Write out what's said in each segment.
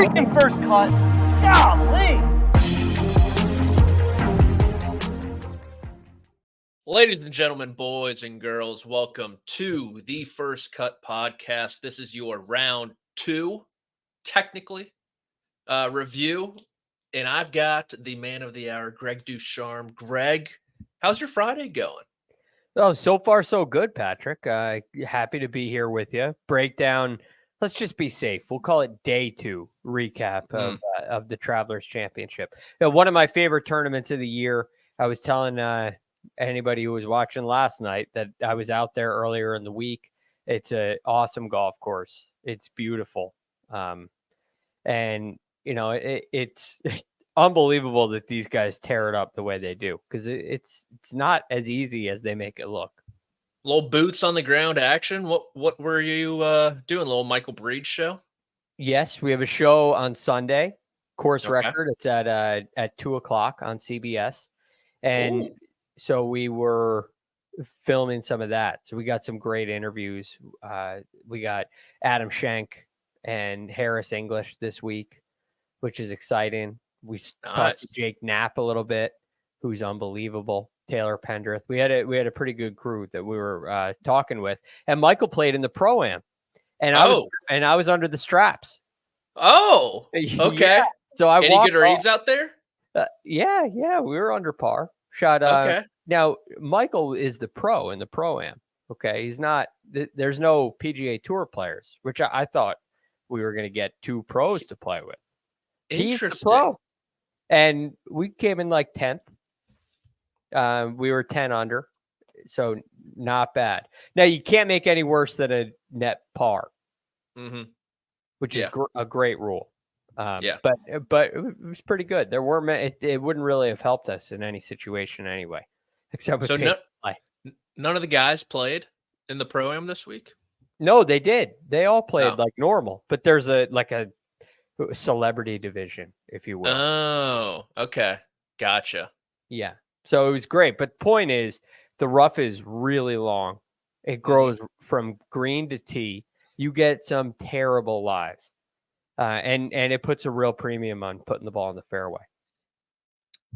freaking first cut. Golly. Ladies and gentlemen, boys and girls, welcome to the First Cut Podcast. This is your round two, technically, review. And I've got the man of the hour, Greg DuCharme. Greg, how's your Friday going? Oh, so far so good, Patrick. Happy to be here with you. Breakdown. Let's just be safe. We'll call it day two recap of the Travelers Championship. One of my favorite tournaments of the year. I was telling anybody who was watching last night that I was out there earlier in the week. It's an awesome golf course. It's beautiful. And you know, it's unbelievable that these guys tear it up the way they do, because it's not as easy as they make it look. Little boots on the ground action. What were you doing? Little Michael Breed show? Yes, we have a show on Sunday. Course Okay. record. It's at 2:00 on CBS, and so we were filming some of that. So we got some great interviews. We got Adam Schenk and Harris English this week, which is exciting. We talked to Jake Knapp a little bit, who's unbelievable. Taylor Pendrith. We had a pretty good crew that we were talking with, and Michael played in the Pro-Am, and I was under the straps. Oh, okay. Yeah. So I any good reads out there? Yeah, we were under par. Shot. Okay. Now Michael is the pro in the Pro-Am. Okay, he's not. There's no PGA Tour players, which I thought we were going to get two pros to play with. Interesting. He's the pro, and we came in like 10th. We were 10 under, so not bad. Now you can't make any worse than a net par, which is a great rule. But it was pretty good. There were it wouldn't really have helped us in any situation anyway, except with none of the guys played in the Pro-Am this week. No, they did. They all played like normal, but there's a celebrity division, if you will. Oh, okay, gotcha. Yeah. So it was great. But point is, the rough is really long. It grows from green to tee. You get some terrible lies. And it puts a real premium on putting the ball in the fairway.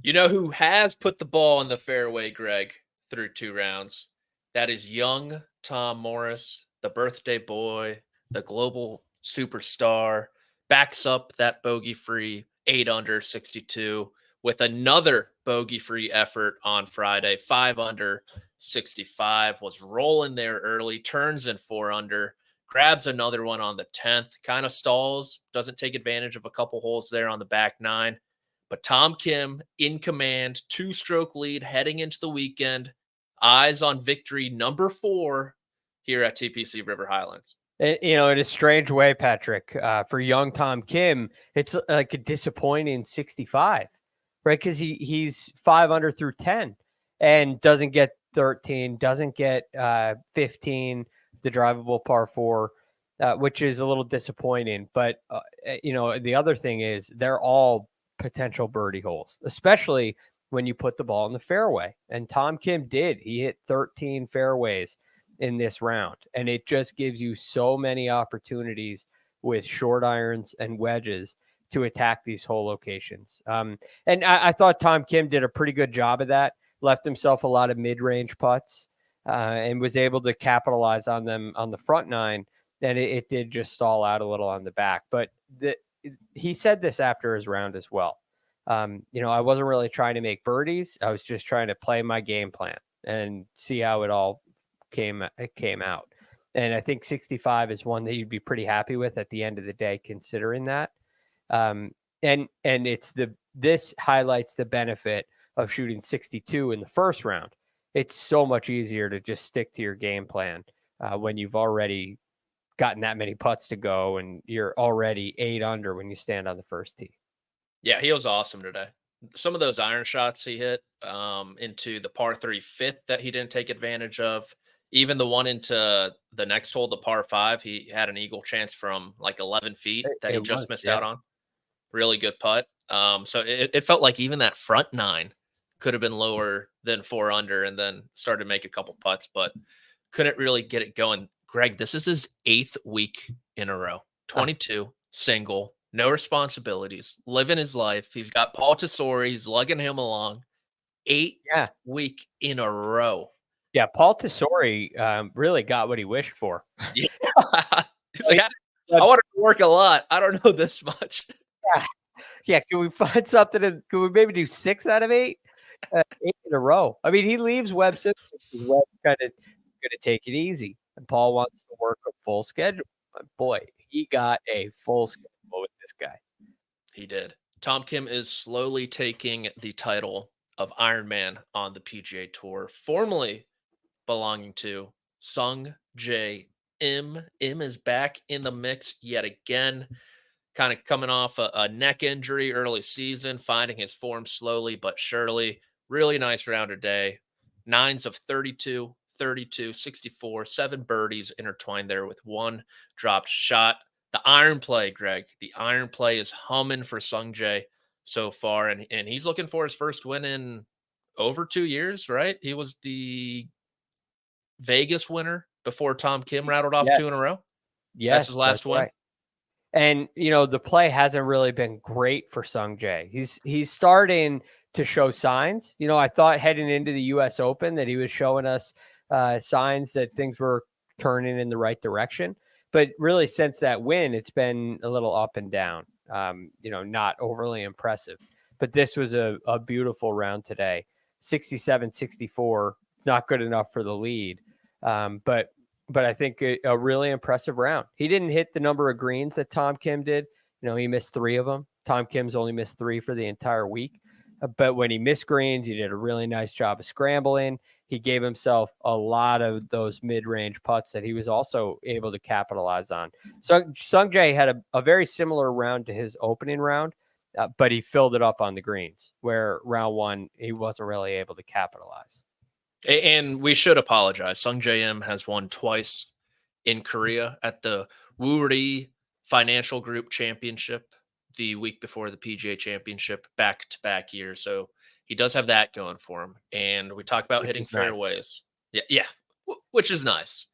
You know who has put the ball in the fairway, Greg, through two rounds? That is young Tom Morris, the birthday boy, the global superstar, backs up that bogey-free 8 under 62 with another bogey-free effort on Friday. 5 under 65, was rolling there early, turns in 4 under, grabs another one on the 10th, kind of stalls, doesn't take advantage of a couple holes there on the back 9. But Tom Kim in command, 2-stroke lead heading into the weekend. Eyes on victory number 4 here at TPC River Highlands. You know, in a strange way, Patrick, for young Tom Kim, it's like a disappointing 65, right? Because he's 5 under through 10 and doesn't get 13, doesn't get 15, the drivable par 4, which is a little disappointing. But, you know, the other thing is they're all potential birdie holes, especially when you put the ball in the fairway. And Tom Kim did. He hit 13 fairways in this round, and it just gives you so many opportunities with short irons and wedges to attack these hole locations. And I thought Tom Kim did a pretty good job of that, left himself a lot of mid-range putts, and was able to capitalize on them on the front 9. And it did just stall out a little on the back. But he said this after his round as well. You know, I wasn't really trying to make birdies. I was just trying to play my game plan and see how it all came out. And I think 65 is one that you'd be pretty happy with at the end of the day, considering that. And this highlights the benefit of shooting 62 in the first round. It's so much easier to just stick to your game plan when you've already gotten that many putts to go and you're already 8 under when you stand on the first tee. Yeah, he was awesome today. Some of those iron shots he hit into the par 3 fifth that he didn't take advantage of. Even the one into the next hole, the par 5, he had an eagle chance from like 11 feet that he just missed out on. Really good putt. So it felt like even that front 9 could have been lower than 4 under, and then started to make a couple putts, but couldn't really get it going. Greg, this is his 8th week in a row. 22, single, no responsibilities, living his life. He's got Paul Tesori. He's lugging him along. 8th week in a row. Yeah, Paul Tesori really got what he wished for. Yeah. He's like, I want to work a lot. I don't know this much. Yeah. Can we find something? Can we maybe do 6 out of 8? 8 in a row. I mean, he leaves Webb Simpson. Webb kind of going to take it easy, and Paul wants to work a full schedule. But boy, he got a full schedule with this guy. He did. Tom Kim is slowly taking the title of Ironman on the PGA Tour, formerly belonging to Sungjae Im. Im is back in the mix yet again, kind of coming off a neck injury early season, finding his form slowly but surely. Really nice round today. 9s of 32, 32, 64, 7 birdies intertwined there with 1 dropped shot. The iron play, Greg, the iron play is humming for Sungjae so far, and he's looking for his first win in over 2 years, right? He was the Vegas winner before Tom Kim rattled off 2 in a row. Yes, that's his last win. Right. And the play hasn't really been great for Sungjae. He's starting to show signs. I thought heading into the U.S. Open that he was showing us signs that things were turning in the right direction. But really, since that win, it's been a little up and down. Not overly impressive. But this was a beautiful round today. 67-64, not good enough for the lead. But I think a really impressive round. He didn't hit the number of greens that Tom Kim did. He missed 3 of them. Tom Kim's only missed 3 for the entire week. But when he missed greens, he did a really nice job of scrambling. He gave himself a lot of those mid-range putts that he was also able to capitalize on. So Sungjae had a very similar round to his opening round, but he filled it up on the greens, where round 1, he wasn't really able to capitalize. And we should apologize. Sungjae Im has won twice in Korea at the Woori Financial Group Championship the week before the PGA Championship, back-to-back years. So he does have that going for him. And we talk about hitting fairways. Nice. Yeah, which is nice.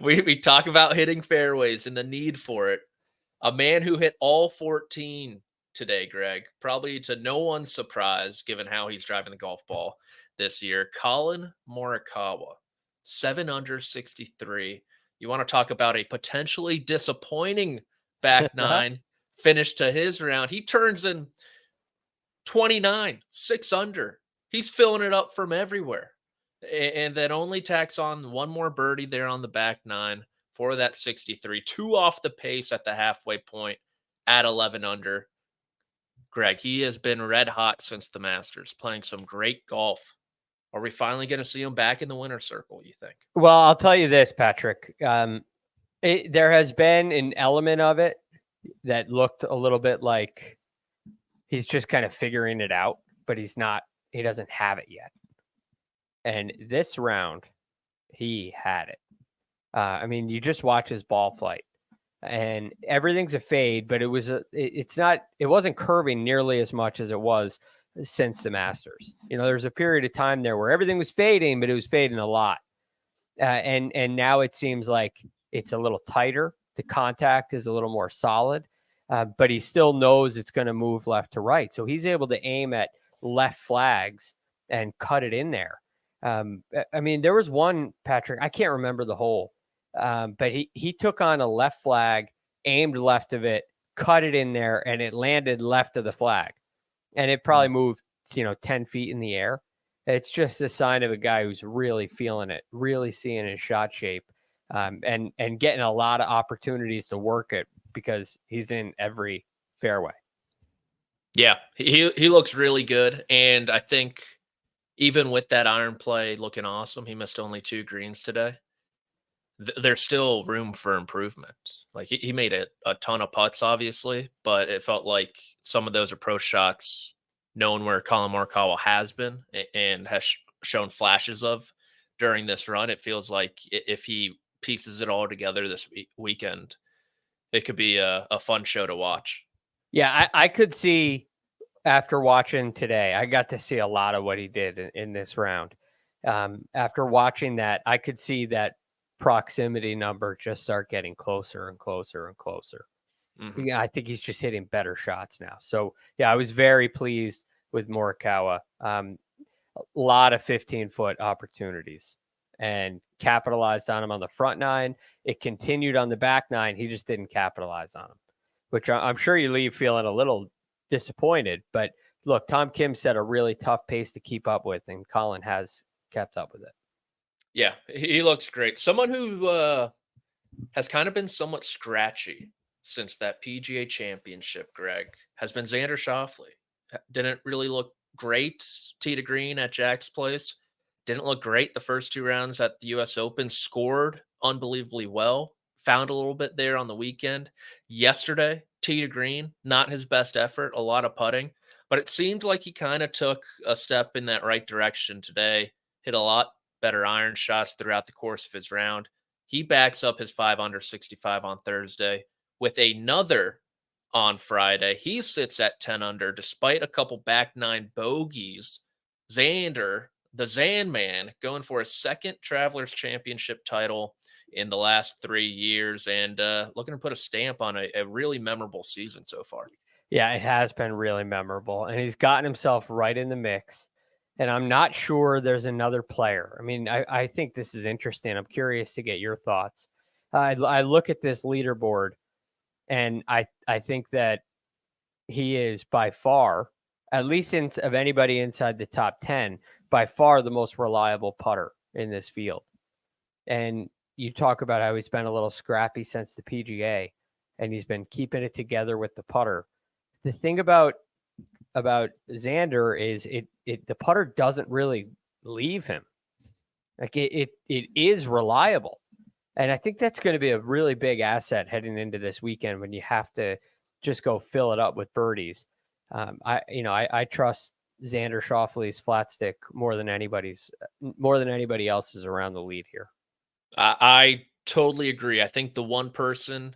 we talk about hitting fairways and the need for it. A man who hit all 14 today, Greg, probably to no one's surprise, given how he's driving the golf ball this year. Collin Morikawa, 7 under 63. You want to talk about a potentially disappointing back 9 finish to his round. He turns in 29, 6 under. He's filling it up from everywhere. And then only tacks on 1 more birdie there on the back 9 for that 63. 2 off the pace at the halfway point at 11 under. Greg, he has been red hot since the Masters, playing some great golf. Are we finally going to see him back in the winner's circle, you think? Well, I'll tell you this, Patrick. There has been an element of it that looked a little bit like he's just kind of figuring it out, but he doesn't have it yet. And this round, he had it. You just watch his ball flight, and everything's a fade, but it wasn't curving nearly as much as it was since the Masters. There's a period of time there where everything was fading, but it was fading a lot. And now it seems like it's a little tighter. The contact is a little more solid, but he still knows it's going to move left to right. So he's able to aim at left flags and cut it in there. There was one, Patrick, I can't remember the hole, but he took on a left flag, aimed left of it, cut it in there, and it landed left of the flag. And it probably moved, 10 feet in the air. It's just a sign of a guy who's really feeling it, really seeing his shot shape, and getting a lot of opportunities to work it because he's in every fairway. Yeah, he looks really good. And I think even with that iron play looking awesome, he missed only 2 greens today. There's still room for improvement. Like he made a ton of putts, obviously, but it felt like some of those approach shots, knowing where Collin Morikawa has been and has shown flashes of during this run, it feels like if he pieces it all together this weekend, it could be a fun show to watch. Yeah, I could see after watching today, I got to see a lot of what he did in this round. After watching that, I could see that proximity number just start getting closer and closer and closer. Mm-hmm. Yeah, I think he's just hitting better shots now. So yeah, I was very pleased with Morikawa. A lot of 15-foot opportunities and capitalized on him on the front nine. It continued on the back nine. He just didn't capitalize on him, which I'm sure you leave feeling a little disappointed. But look, Tom Kim set a really tough pace to keep up with, and Collin has kept up with it. Yeah, he looks great. Someone who has kind of been somewhat scratchy since that PGA Championship, Greg, has been Xander Schauffele. Didn't really look great tee to green at Jack's Place. Didn't look great the first 2 rounds at the U.S. Open. Scored unbelievably well. Found a little bit there on the weekend. Yesterday, tee to green, not his best effort. A lot of putting, but it seemed like he kind of took a step in that right direction today. Hit a lot better iron shots throughout the course of his round. He backs up his 5 under 65 on Thursday with another on Friday. He sits at 10 under despite a couple back nine bogeys. Xander, the Zan man, going for a second Travelers Championship title in the last 3 years and looking to put a stamp on a really memorable season so far. Yeah, it has been really memorable, and he's gotten himself right in the mix. And I'm not sure there's another player. I mean, I think this is interesting. I'm curious to get your thoughts. I look at this leaderboard, and I think that he is by far, at least of anybody inside the top 10, by far the most reliable putter in this field. And you talk about how he's been a little scrappy since the PGA, and he's been keeping it together with the putter. The thing about Xander is the putter doesn't really leave him. Like it is reliable. And I think that's going to be a really big asset heading into this weekend when you have to just go fill it up with birdies. I trust Xander Schauffele's flat stick more than anybody else's around the lead here. I totally agree. I think the one person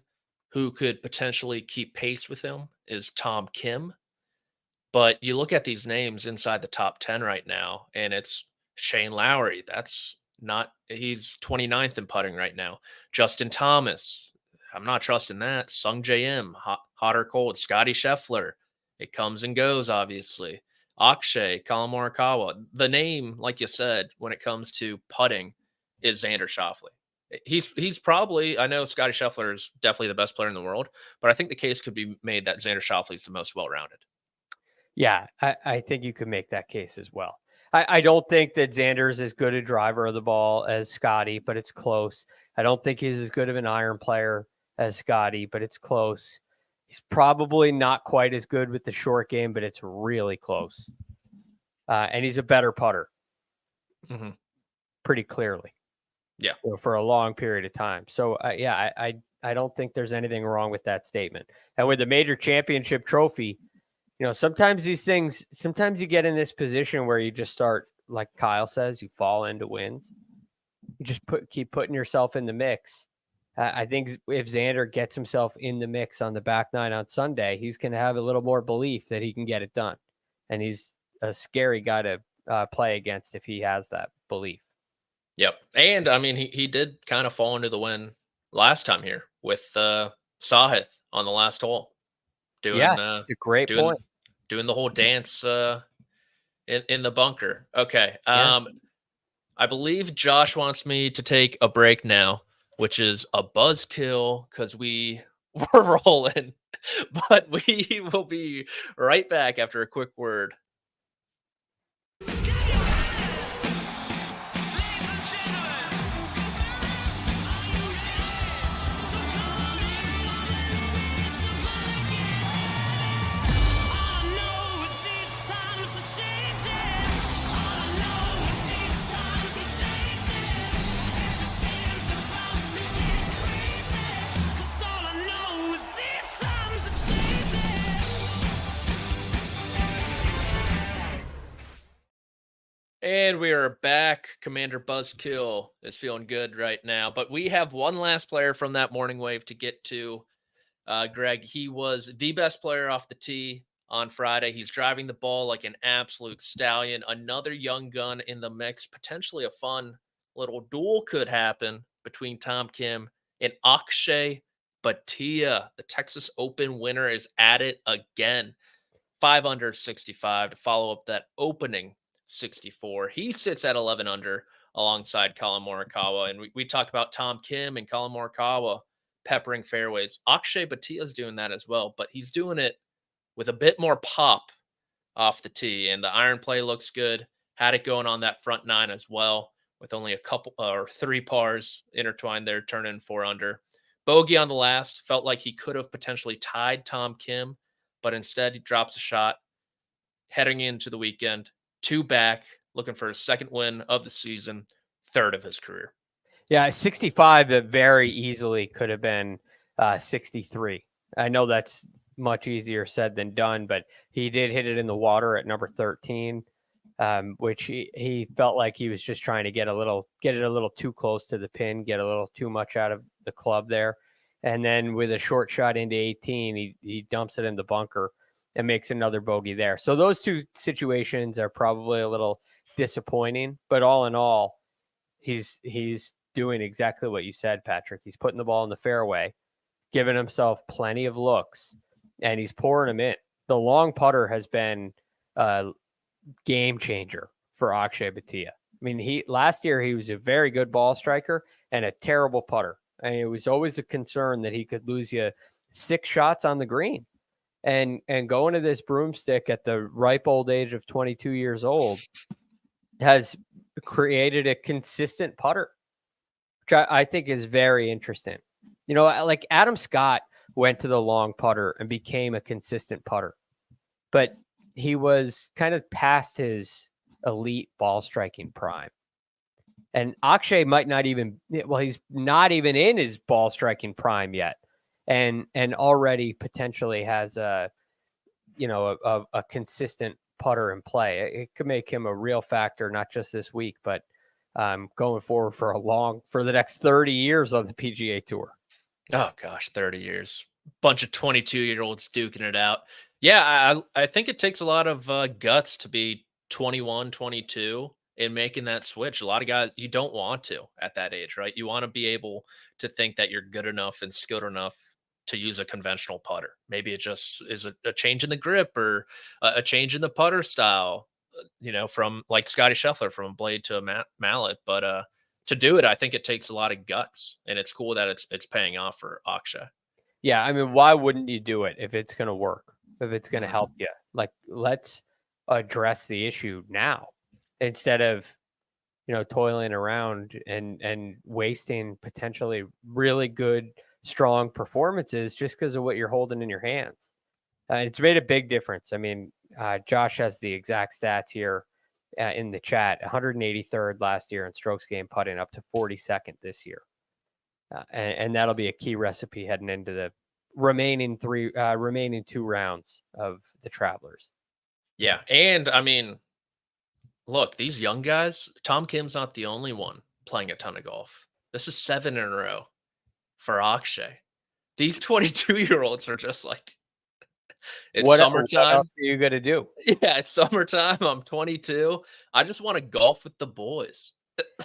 who could potentially keep pace with him is Tom Kim. But you look at these names inside the top 10 right now, and it's Shane Lowry. He's 29th in putting right now. Justin Thomas. I'm not trusting that. Sungjae, hot or cold. Scotty Scheffler. It comes and goes, obviously. Akshay, Collin Morikawa. The name, like you said, when it comes to putting, is Xander Schauffele. He's probably, I know Scotty Scheffler is definitely the best player in the world, but I think the case could be made that Xander Schauffele is the most well-rounded. Yeah, I think you could make that case as well. I don't think that Xander's as good a driver of the ball as Scotty, but it's close. I don't think he's as good of an iron player as Scotty, but it's close. He's probably not quite as good with the short game, but it's really close. And he's a better putter. Mm-hmm. Pretty clearly. Yeah. For a long period of time. So, I don't think there's anything wrong with that statement. And with the major championship trophy, sometimes you get in this position where you just start, like Kyle says, you fall into wins. You just keep putting yourself in the mix. I think if Xander gets himself in the mix on the back nine on Sunday, he's going to have a little more belief that he can get it done. And he's a scary guy to play against if he has that belief. Yep. And I mean, he did kind of fall into the wind last time here with Sahith on the last hole. It's a great point. Doing the whole dance in the bunker. Okay. Yeah. I believe Josh wants me to take a break now, which is a buzzkill because we were rolling. But we will be right back after a quick word. And we are back. Commander Buzzkill is feeling good right now. But we have one last player from that morning wave to get to. Greg, he was the best player off the tee on Friday. He's driving the ball like an absolute stallion. Another young gun in the mix. Potentially a fun little duel could happen between Tom Kim and Akshay Bhatia, the Texas Open winner, is at it again. 5 under 65 to follow up that opening 64. He sits at 11 under alongside Collin Morikawa. And we talk about Tom Kim and Collin Morikawa peppering fairways. Akshay Bhatia is doing that as well, but he's doing it with a bit more pop off the tee. And the iron play looks good. Had it going on that front nine as well, with only a couple or 3 pars intertwined there, turning 4 under. Bogey on the last, felt like he could have potentially tied Tom Kim, but instead he drops a shot heading into the weekend. 2 back, looking for his 2nd win of the season, 3rd of his career. Yeah, 65 that very easily could have been 63. I know that's much easier said than done, but he did hit it in the water at number 13, which he felt like he was just trying to get it a little too close to the pin, get a little too much out of the club there. And then with a short shot into 18, he dumps it in the bunker and makes another bogey there. So those 2 situations are probably a little disappointing, but all in all, he's doing exactly what you said, Patrick. He's putting the ball in the fairway, giving himself plenty of looks, and he's pouring them in. The long putter has been a game changer for Akshay Bhatia. I mean, last year he was a very good ball striker and a terrible putter. And it was always a concern that he could lose you 6 shots on the green. And going to this broomstick at the ripe old age of 22 years old has created a consistent putter, which I think is very interesting. You know, like Adam Scott went to the long putter and became a consistent putter, but he was kind of past his elite ball striking prime. And Akshay might not even, he's not even in his ball striking prime yet. And already potentially has a consistent putter in play. It could make him a real factor, not just this week, but going forward for the next 30 years on the PGA Tour. Oh gosh, 30 years. Bunch of 22-year-olds duking it out. Yeah, I think it takes a lot of guts to be 21, 22 and making that switch. A lot of guys, you don't want to at that age, right? You want to be able to think that you're good enough and skilled enough to use a conventional putter. Maybe it just is a change in the grip or a change in the putter style, from like Scotty Scheffler, from a blade to a mallet. But to do it, I think it takes a lot of guts, and it's cool that it's paying off for Akshay. Yeah, I mean, why wouldn't you do it if it's going to work, if it's going to help you? Like, let's address the issue now instead of, toiling around and wasting potentially really good, strong performances just because of what you're holding in your hands. It's made a big difference. I mean, Josh has the exact stats here in the chat. 183rd last year in strokes gained putting, up to 42nd this year. And that'll be a key recipe heading into the remaining 2 rounds of the Travelers. Yeah. And I mean, look, these young guys, Tom Kim's not the only one playing a ton of golf. This is 7 in a row for Akshay. These 22-year-olds are just like, it's summertime. What else are you going to do? Yeah, it's summertime. I'm 22. I just want to golf with the boys.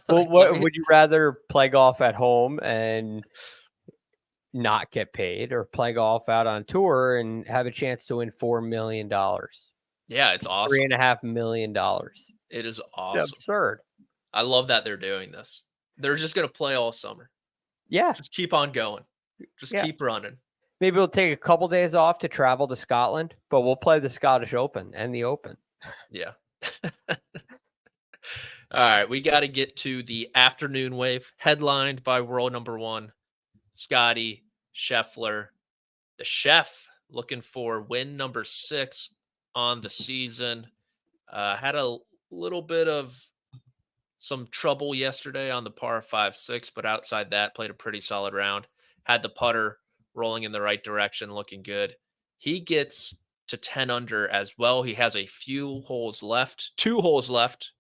Well, would you rather play golf at home and not get paid, or play golf out on tour and have a chance to win $4 million? Yeah, it's awesome. $3.5 million. It is awesome. It's absurd. I love that they're doing this. They're just going to play all summer. Yeah. Just keep on going. Just keep running. Maybe we'll take a couple days off to travel to Scotland, but we'll play the Scottish Open and the Open. Yeah. All right, we got to get to the afternoon wave, headlined by world number 1, Scotty Scheffler. The Chef looking for win number 6 on the season. Had a little bit of some trouble yesterday on the par 5-6, but outside that, played a pretty solid round. Had the putter rolling in the right direction, looking good. He gets to 10 under as well. He has a few holes left, 2 holes left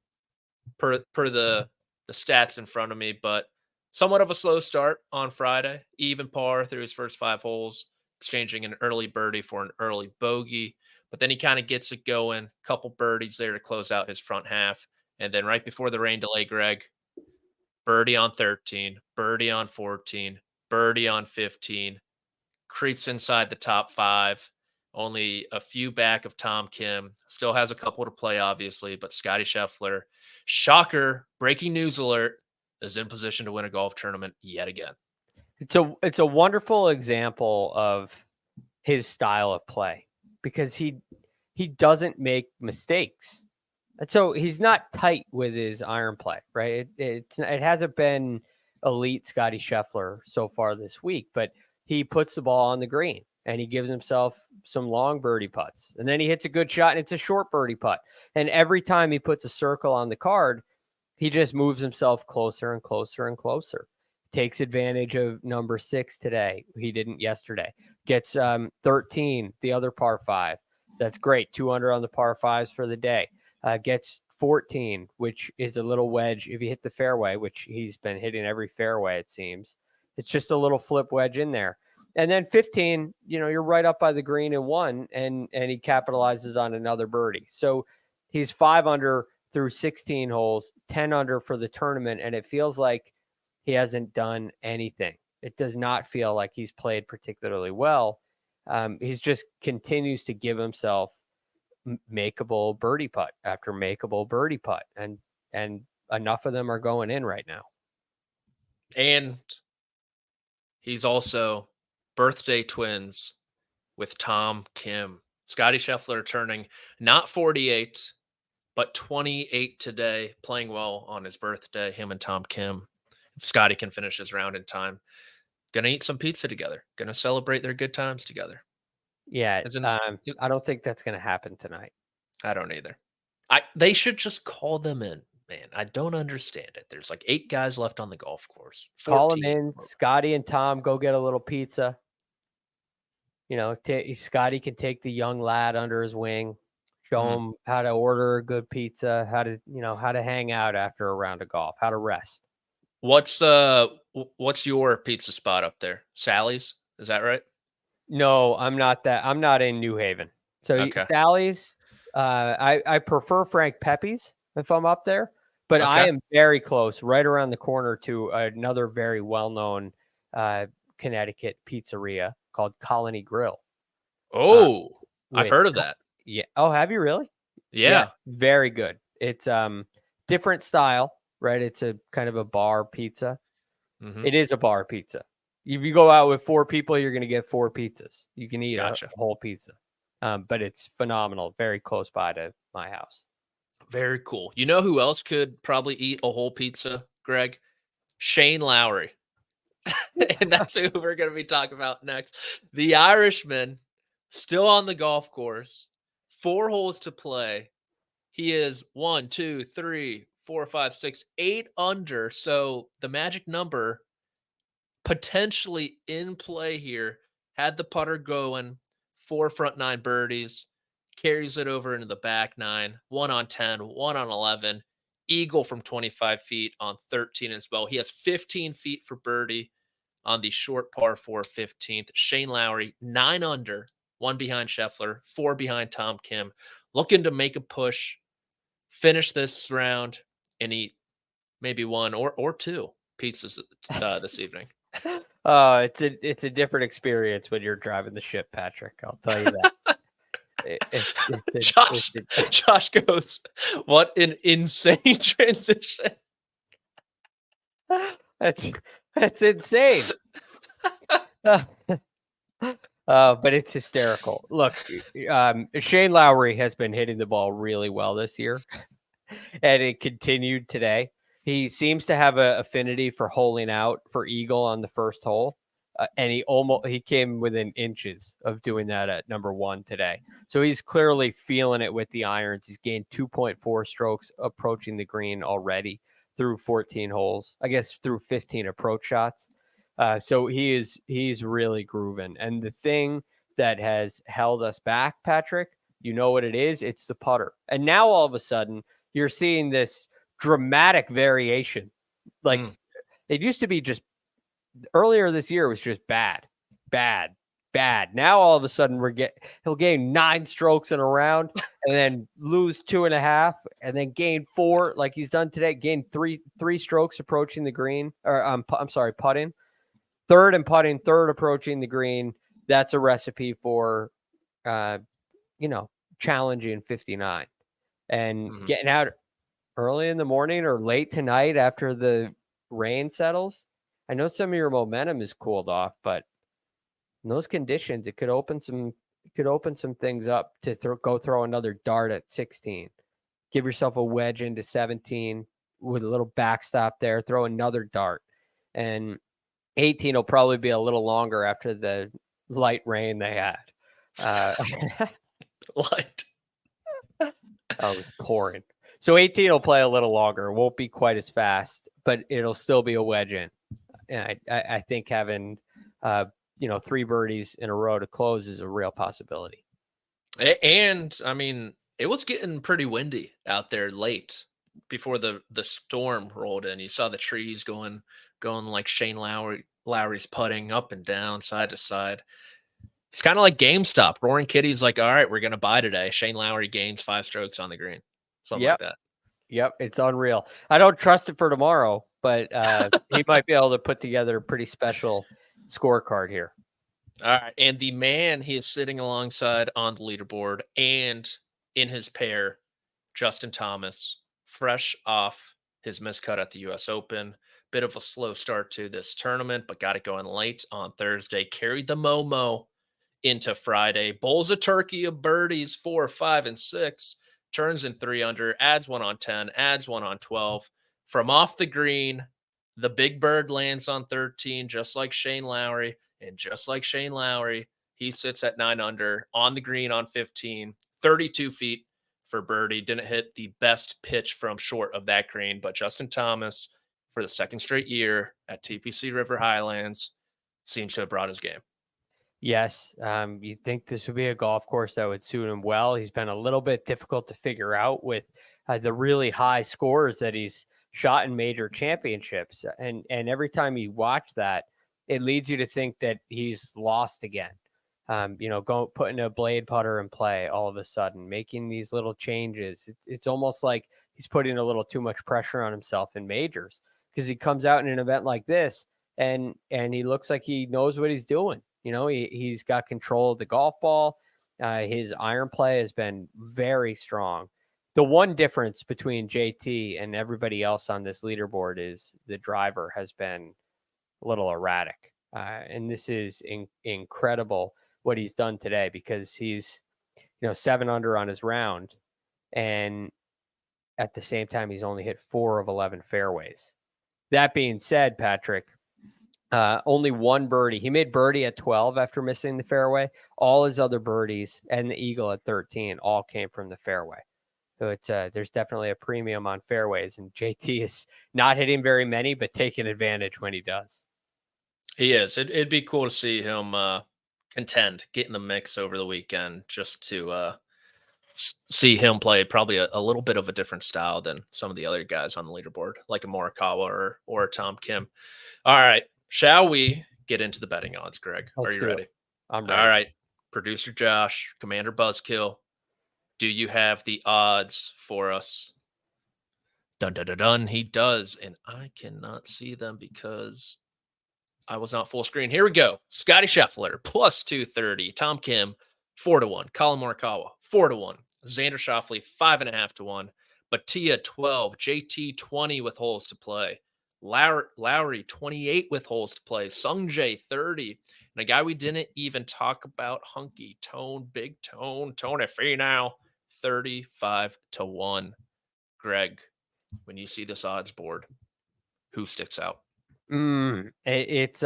per the stats in front of me, but somewhat of a slow start on Friday. Even par through his first 5 holes, exchanging an early birdie for an early bogey. But then he kind of gets it going, couple birdies there to close out his front half. And then right before the rain delay, Greg, birdie on 13, birdie on 14, birdie on 15, creeps inside the top 5, only a few back of Tom Kim. Still has a couple to play, obviously, but Scotty Scheffler, shocker, breaking news alert, is in position to win a golf tournament yet again. It's a wonderful example of his style of play because he doesn't make mistakes. And so he's not tight with his iron play, right? It hasn't been elite Scotty Scheffler so far this week, but he puts the ball on the green and he gives himself some long birdie putts. And then he hits a good shot and it's a short birdie putt. And every time he puts a circle on the card, he just moves himself closer and closer and closer. Takes advantage of number 6 today. He didn't yesterday. Gets 13, the other par 5. That's great. 2 under on the par 5s for the day. Gets 14, which is a little wedge. If you hit the fairway, which he's been hitting every fairway, it seems, it's just a little flip wedge in there. And then 15, you're right up by the green in 1, and he capitalizes on another birdie. So he's 5 under through 16 holes, 10 under for the tournament, and it feels like he hasn't done anything. It does not feel like he's played particularly well. He's just continues to give himself makeable birdie putt after makeable birdie putt, and enough of them are going in right now. And he's also birthday twins with Tom Kim. Scotty Scheffler turning not 48, but 28 today, playing well on his birthday, him and Tom Kim. If Scotty can finish his round in time, gonna eat some pizza together, gonna celebrate their good times together. Yeah, I don't think that's gonna happen tonight. I don't either. They should just call them in, man. I don't understand it. There's like 8 guys left on the golf course. 14. Call them in. Scotty and Tom go get a little pizza. Scotty can take the young lad under his wing, show him how to order a good pizza, how to hang out after a round of golf, how to rest. What's your pizza spot up there? Sally's? Is that right? No, I'm not in New Haven. So Okay. Sally's, I prefer Frank Pepe's if I'm up there, but Okay. I am very close, right around the corner to another very well-known Connecticut pizzeria called Colony Grill. Oh, I've heard of that. Yeah. Oh, have you really? Yeah. Very good. It's different style, right? It's a kind of a bar pizza. Mm-hmm. It is a bar pizza. If you go out with 4 people, you're going to get 4 pizzas. You can eat a whole pizza. But it's phenomenal. Very close by to my house. Very cool. You know who else could probably eat a whole pizza, Greg? Shane Lowry. And that's who we're going to be talking about next. The Irishman, still on the golf course, 4 holes to play. He is 1, 2, 3, 4, 5, 6, 8 under. So the magic number potentially in play here. Had the putter going, 4 front 9 birdies, carries it over into the back 9, 1 on 10, 1 on 11, eagle from 25 feet on 13 as well. He has 15 feet for birdie on the short par 4 15th. Shane Lowry, 9 under, 1 behind Scheffler, 4 behind Tom Kim, looking to make a push, finish this round, and eat maybe 1 or 2 pizzas this evening. It's a different experience when you're driving the ship, Patrick. I'll tell you that. Josh goes, what an insane transition. That's insane. But it's hysterical. Look, Shane Lowry has been hitting the ball really well this year, and it continued today. He seems to have an affinity for holing out for eagle on the first hole, and he came within inches of doing that at number 1 today. So he's clearly feeling it with the irons. He's gained 2.4 strokes approaching the green already through 14 holes, I guess through 15 approach shots. So he's really grooving. And the thing that has held us back, Patrick, you know what it is? It's the putter. And now all of a sudden you're seeing this dramatic variation. Like it used to be just earlier this year, it was just bad. Now all of a sudden he'll gain 9 strokes in a round and then lose 2.5 and then gain 4 like he's done today, gain three strokes approaching the green, or I'm sorry, putting. Third and putting, third approaching the green, that's a recipe for, challenging 59 and getting out early in the morning or late tonight after the rain settles. I know some of your momentum is cooled off, but in those conditions, it could open some things up to go throw another dart at 16. Give yourself a wedge into 17 with a little backstop there. Throw another dart, and 18 will probably be a little longer after the light rain they had. Light. Oh, it was pouring. So 18 will play a little longer. It won't be quite as fast, but it'll still be a wedge in. And I think having 3 birdies in a row to close is a real possibility. And I mean, it was getting pretty windy out there late before the storm rolled in. You saw the trees going like Shane Lowry's putting up and down, side to side. It's kind of like GameStop. Roaring Kitty's like, all right, we're going to buy today. Shane Lowry gains 5 strokes on the green. Something like that. Yep, it's unreal. I don't trust it for tomorrow, but he might be able to put together a pretty special scorecard here. All right, and the man he is sitting alongside on the leaderboard and in his pair, Justin Thomas, fresh off his miscut at the U.S. Open. Bit of a slow start to this tournament, but got it going late on Thursday. Carried the Momo into Friday. Bowls a turkey of birdies, 4, 5, and 6. Turns in 3 under, adds 1 on 10, adds 1 on 12. From off the green, the big bird lands on 13, just like Shane Lowry. And just like Shane Lowry, he sits at 9 under on the green on 15, 32 feet for birdie. Didn't hit the best pitch from short of that green, but Justin Thomas, for the second straight year at TPC River Highlands, seems to have brought his game. Yes, you'd think this would be a golf course that would suit him well. He's been a little bit difficult to figure out with the really high scores that he's shot in major championships. And every time you watch that, it leads you to think that he's lost again. Putting a blade putter in play all of a sudden, making these little changes. It's almost like he's putting a little too much pressure on himself in majors, because he comes out in an event like this and he looks like he knows what he's doing. He's got control of the golf ball. His iron play has been very strong. The one difference between JT and everybody else on this leaderboard is the driver has been a little erratic. And this is incredible what he's done today, because he's, 7 under on his round. And at the same time, he's only hit 4 of 11 fairways. That being said, Patrick, only 1 birdie. He made birdie at 12 after missing the fairway. All his other birdies and the eagle at 13 all came from the fairway. So there's definitely a premium on fairways, and JT is not hitting very many, but taking advantage when he does. He is. It'd be cool to see him contend, get in the mix over the weekend, just to see him play probably a little bit of a different style than some of the other guys on the leaderboard, like a Morikawa or a Tom Kim. All right. Shall we get into the betting odds, Greg? Let's Are you ready? I'm ready. All right. Producer Josh, Commander Buzzkill, do you have the odds for us? Dun, dun, dun, dun. He does, and I cannot see them because I was not full screen. Here we go. Scotty Scheffler, plus 230. Tom Kim, 4-1. Collin Morikawa, 4-1. Xander Schauffele, 5.5 to 1. Bhatia, 12. JT, 20 with holes to play. Lowry, 28 with holes to play. Sungjae, 30. And a guy we didn't even talk about, Hunky Tone, Big Tone, Tony Finau, 35 to 1. Greg, when you see this odds board, who sticks out? It's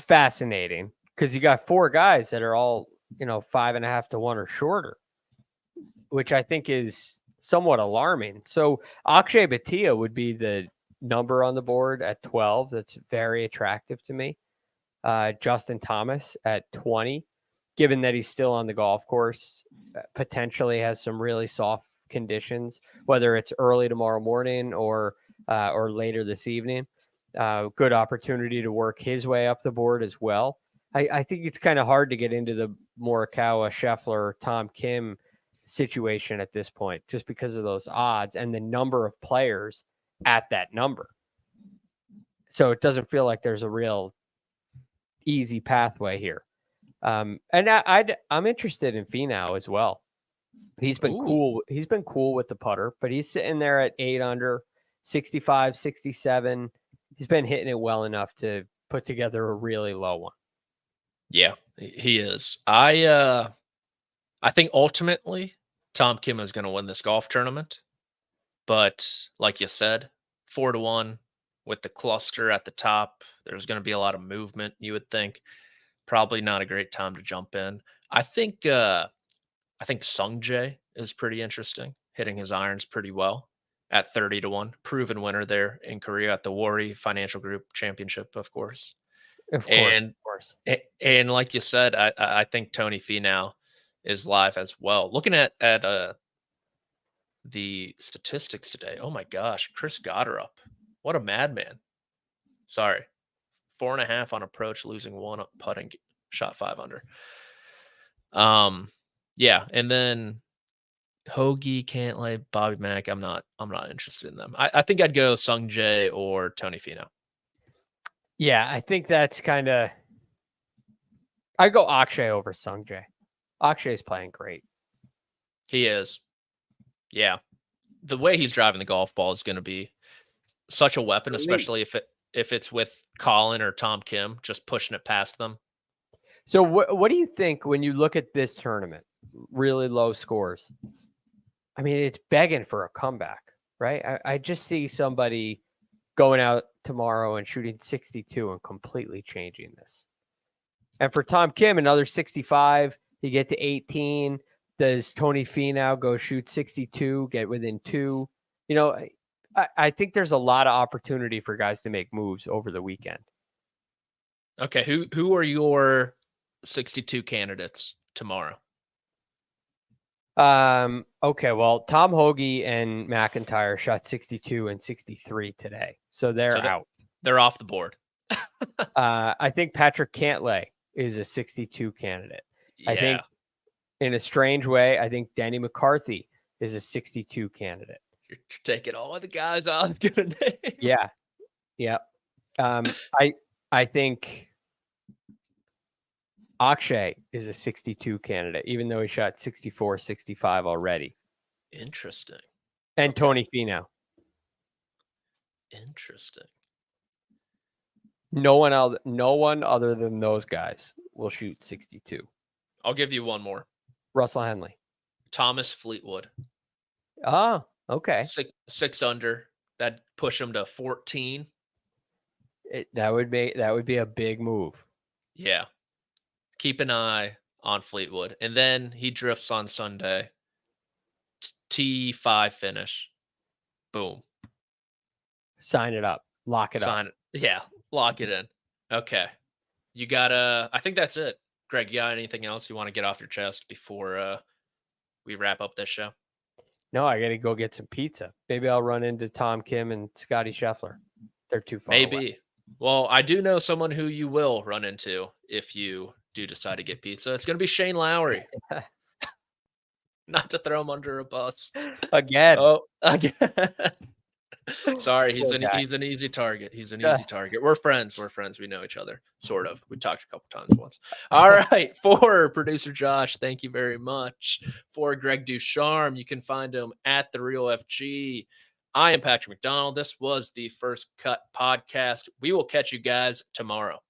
fascinating, because you got 4 guys that are all 5.5 to 1 or shorter, which I think is somewhat alarming. So Akshay Bhatia would be the number on the board at 12. That's very attractive to me. Justin Thomas at 20, given that he's still on the golf course, potentially has some really soft conditions, whether it's early tomorrow morning or later this evening. Good opportunity to work his way up the board as well. I think it's kind of hard to get into the Morikawa, Scheffler, Tom Kim situation at this point, just because of those odds and the number of players at that number. So it doesn't feel like there's a real easy pathway here. And I'm interested in Finau as well. He's been cool. He's been cool with the putter, but he's sitting there at 8 under, 65, 67. He's been hitting it well enough to put together a really low one. Yeah, he is. I think ultimately Tom Kim is going to win this golf tournament, but like you said, 4-1 with the cluster at the top. There's going to be a lot of movement. You would think probably not a great time to jump in. I think Sungjae is pretty interesting, hitting his irons pretty well at 30-1, proven winner there in Korea at the Lowry Financial Group Championship, of course. Of course. And like you said, I think Tony Finau is live as well. Looking at the statistics today, oh my gosh, Chris Gotterup, what a madman! Sorry, 4.5 on approach, losing 1 putting, shot 5 under. Yeah, and then Hoagie, Cantlay, Bobby Mack. I'm not interested in them. I think I'd go Sungjae or Tony Finau. Yeah, I think that's kind of. I go Akshay over Sungjae. Akshay's playing great. He is. Yeah, the way he's driving the golf ball is going to be such a weapon, especially if it's with Collin or Tom Kim, just pushing it past them. So what do you think when you look at this tournament? Really low scores. I mean, it's begging for a comeback, right? I just see somebody going out tomorrow and shooting 62 and completely changing this. And for Tom Kim, another 65, you get to 18. Does Tony Finau go shoot 62, get within 2? You know, I think there's a lot of opportunity for guys to make moves over the weekend. Okay, who are your 62 candidates tomorrow? Okay, well, Tom Hoagie and McIntyre shot 62 and 63 today. So they're out. They're off the board. I think Patrick Cantlay is a 62 candidate. Yeah. I think in a strange way, I think Denny McCarthy is a 62 candidate. You're taking all of the guys I'm gonna name. Yeah. Yeah. I think Akshay is a 62 candidate, even though he shot 64, 65 already. Interesting. And okay. Tony Finau. Interesting. No one other than those guys will shoot 62. I'll give you one more. Russell Henley. Thomas Fleetwood. Oh, okay. 6 under. That'd push him to 14. That would be a big move. Yeah. Keep an eye on Fleetwood. And then he drifts on Sunday. T5 finish. Boom. Sign it up. Lock it up. Yeah, lock it in. Okay. You got I think that's it. Greg, you got anything else you want to get off your chest before we wrap up this show? No, I got to go get some pizza. Maybe I'll run into Tom Kim and Scotty Scheffler. They're too far away. Well, I do know someone who you will run into if you do decide to get pizza. It's going to be Shane Lowry. Not to throw him under a bus. Again. Oh, again. Sorry, he's an easy target. He's an easy target. We're friends. We know each other, sort of. We talked a couple times once. All right. For producer Josh, thank you very much. For Greg DuCharme, you can find him at The Real FG. I am Patrick McDonald. This was the First Cut Podcast. We will catch you guys tomorrow.